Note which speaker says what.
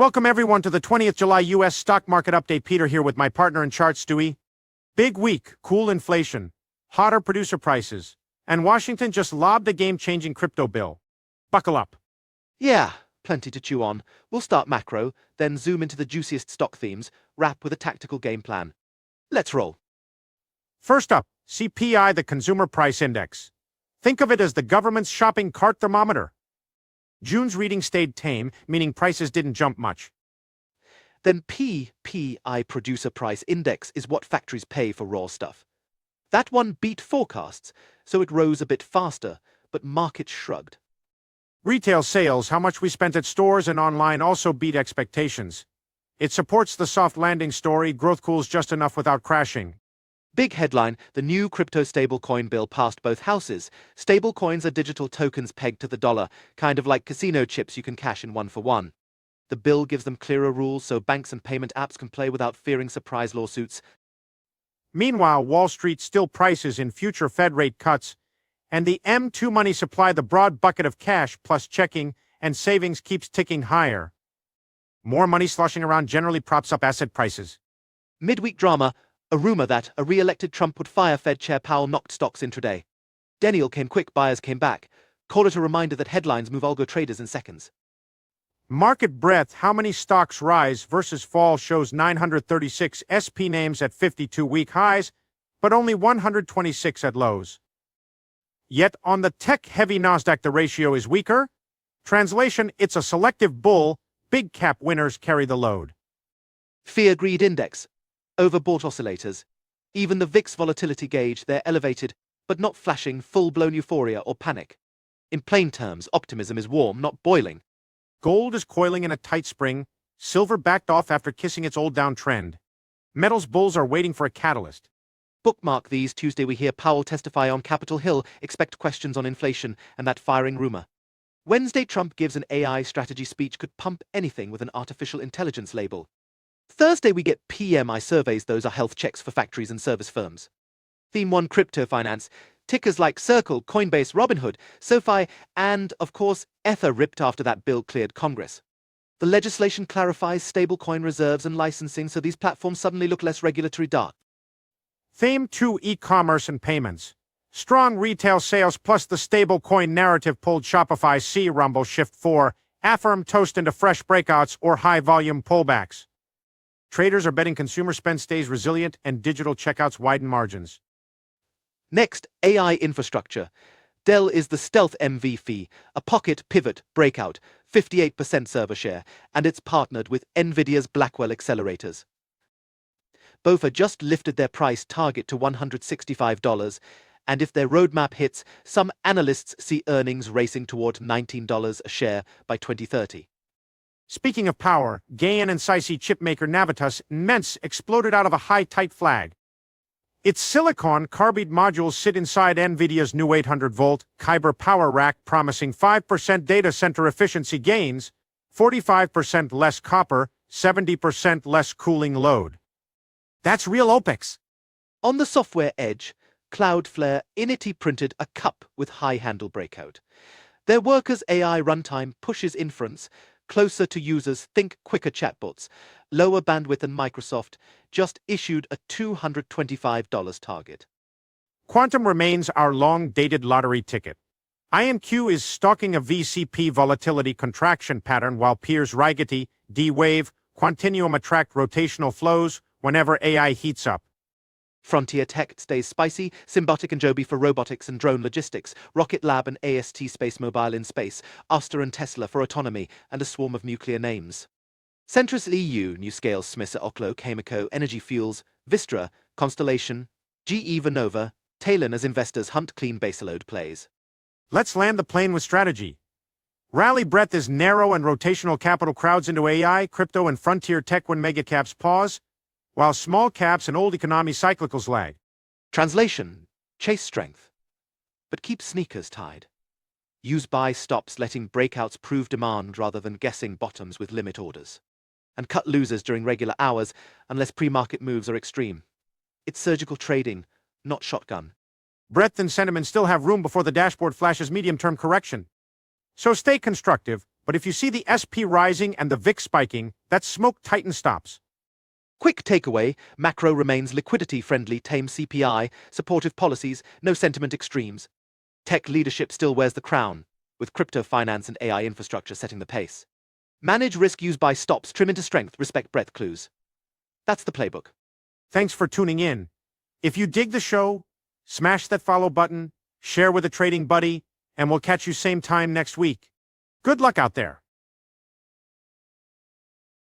Speaker 1: Welcome everyone to the 20th July U.S. stock market update. Peter here with my partner in charts, Stewie. Big week, cool inflation, hotter producer prices, and Washington just lobbed a game-changing crypto bill. Buckle up.
Speaker 2: Yeah, plenty to chew on. We'll start macro, then zoom into the juiciest stock themes, wrap with a tactical game plan. Let's roll.
Speaker 1: First up, CPI, the Consumer Price Index. Think of it as the government's shopping cart thermometer. June's reading stayed tame, meaning prices didn't jump much.
Speaker 2: Then PPI, Producer Price Index, is what factories pay for raw stuff. That one beat forecasts, so it rose a bit faster, but markets shrugged.
Speaker 1: Retail sales, how much we spent at stores and online, also beat expectations. It supports the soft landing story, growth cools just enough without crashing.
Speaker 2: Big headline, the new crypto stablecoin bill passed both houses. Stablecoins are digital tokens pegged to the dollar, kind of like casino chips you can cash in one for one. The bill gives them clearer rules so banks and payment apps can play without fearing surprise lawsuits.
Speaker 1: Meanwhile, Wall Street still prices in future Fed rate cuts, and the M2 money supply, the broad bucket of cash plus checking and savings, keeps ticking higher. More money sloshing around generally props up asset prices.
Speaker 2: Midweek drama, a rumor that a re-elected Trump would fire Fed Chair Powell knocked stocks intraday. Denial came quick, buyers came back. Call it a reminder that headlines move algo traders in seconds.
Speaker 1: Market breadth, how many stocks rise versus fall, shows 936 SP names at 52-week highs, but only 126 at lows. Yet on the tech-heavy Nasdaq, the ratio is weaker. Translation, it's a selective bull, big cap winners carry the load.
Speaker 2: Fear Greed Index. Overbought oscillators. Even the VIX volatility gauge, they're elevated, but not flashing full-blown euphoria or panic. In plain terms, optimism is warm, not boiling.
Speaker 1: Gold is coiling in a tight spring. Silver backed off after kissing its old down trend. Metals bulls are waiting for a catalyst.
Speaker 2: Bookmark these. Tuesday we hear Powell testify on Capitol Hill, expect questions on inflation and that firing rumor. Wednesday, Trump gives an AI strategy speech, could pump anything with an artificial intelligence label. Thursday we get PMI surveys, those are health checks for factories and service firms. Theme 1, crypto finance. Tickers like Circle, Coinbase, Robinhood, SoFi, and, of course, Ether ripped after that bill cleared Congress. The legislation clarifies stablecoin reserves and licensing, so these platforms suddenly look less regulatory dark.
Speaker 1: Theme 2, e-commerce and payments. Strong retail sales plus the stablecoin narrative pulled Shopify, C, Rumble, Shift 4, Affirm, Toast into fresh breakouts or high-volume pullbacks. Traders are betting consumer spend stays resilient and digital checkouts widen margins.
Speaker 2: Next, AI infrastructure. Dell is the stealth MVP, a pocket pivot breakout, 58% server share, and it's partnered with NVIDIA's Blackwell accelerators. Both have just lifted their price target to $165, and if their roadmap hits, some analysts see earnings racing toward $19 a share by 2030.
Speaker 1: Speaking of power, Gaian and SiC chipmaker Navitas Immense exploded out of a high-tight flag. Its silicon carbide modules sit inside NVIDIA's new 800-volt Kyber power rack, promising 5% data center efficiency gains, 45% less copper, 70% less cooling load. That's real OpEx.
Speaker 2: On the software edge, Cloudflare Inity printed a cup with high-handle breakout. Their Workers AI runtime pushes inference closer to users, think quicker chatbots, lower bandwidth than Microsoft, just issued a $225 target.
Speaker 1: Quantum remains our long-dated lottery ticket. IMQ is stalking a VCP volatility contraction pattern while peers Rigetti, D-Wave, Quantinuum attract rotational flows whenever AI heats up.
Speaker 2: Frontier Tech stays spicy, Symbotic and Joby for robotics and drone logistics, Rocket Lab and AST Space Mobile in space, Aster and Tesla for autonomy, and a swarm of nuclear names. Centris EU, NewScale, Smith, Oklo, Cameco, Energy Fuels, Vistra, Constellation, GE Vernova, Talon as investors hunt clean baseload plays.
Speaker 1: Let's land the plane with strategy. Rally breadth is narrow and rotational capital crowds into AI, crypto, and frontier tech when megacaps pause, while small caps and old economy cyclicals lag.
Speaker 2: Translation: chase strength, but keep sneakers tied. Use buy stops, letting breakouts prove demand rather than guessing bottoms with limit orders. And cut losers during regular hours unless pre-market moves are extreme. It's surgical trading, not shotgun.
Speaker 1: Breadth and sentiment still have room before the dashboard flashes medium-term correction. So stay constructive, But if you see the SP rising and the VIX spiking, that's smoke tighten stops.
Speaker 2: Quick takeaway, macro remains liquidity-friendly, tame CPI, supportive policies, no sentiment extremes. Tech leadership still wears the crown, with crypto finance and AI infrastructure setting the pace. Manage risk, use buy stops, trim into strength, respect breadth clues. That's the playbook.
Speaker 1: Thanks for tuning in. If you dig the show, smash that follow button, share with a trading buddy, and we'll catch you same time next week. Good luck out there.